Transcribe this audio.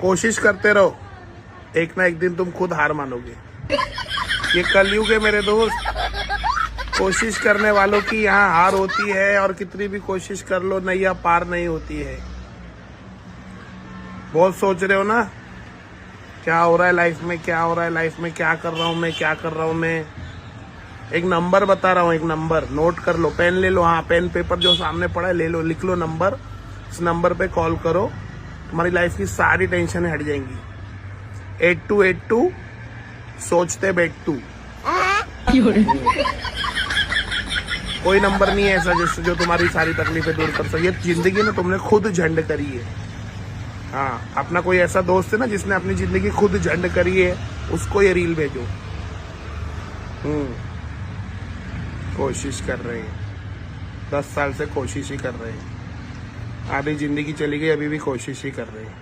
कोशिश करते रहो, एक ना एक दिन तुम खुद हार मानोगे। ये कलयुग है मेरे दोस्त। कोशिश करने वालों की यहाँ हार होती है, और कितनी भी कोशिश कर लो नैया पार नहीं होती है। बहुत सोच रहे हो ना क्या हो रहा है लाइफ में, क्या हो रहा है लाइफ में, क्या कर रहा हूँ मैं, क्या कर रहा हूँ मैं। एक नंबर बता रहा हूँ, एक नंबर नोट कर लो, पेन ले लो, हाँ पेन पेपर जो सामने पड़ा है ले लो, लिख लो नंबर। इस नंबर पे कॉल करो, तुम्हारी लाइफ की सारी टेंशन हट जाएंगी। 8282 सोचते बैठ तू। कोई नंबर नहीं है ऐसा जिससे जो तुम्हारी सारी तकलीफें दूर कर सके। ये जिंदगी में तुमने खुद झंड करी है। हाँ, अपना कोई ऐसा दोस्त है ना जिसने अपनी जिंदगी खुद झंड करी है, उसको ये रील भेजो। कोशिश कर रहे हैं, 10 साल से कोशिश ही कर रहे हैं। आधी जिंदगी चली गई, अभी भी कोशिश ही कर रहे हैं।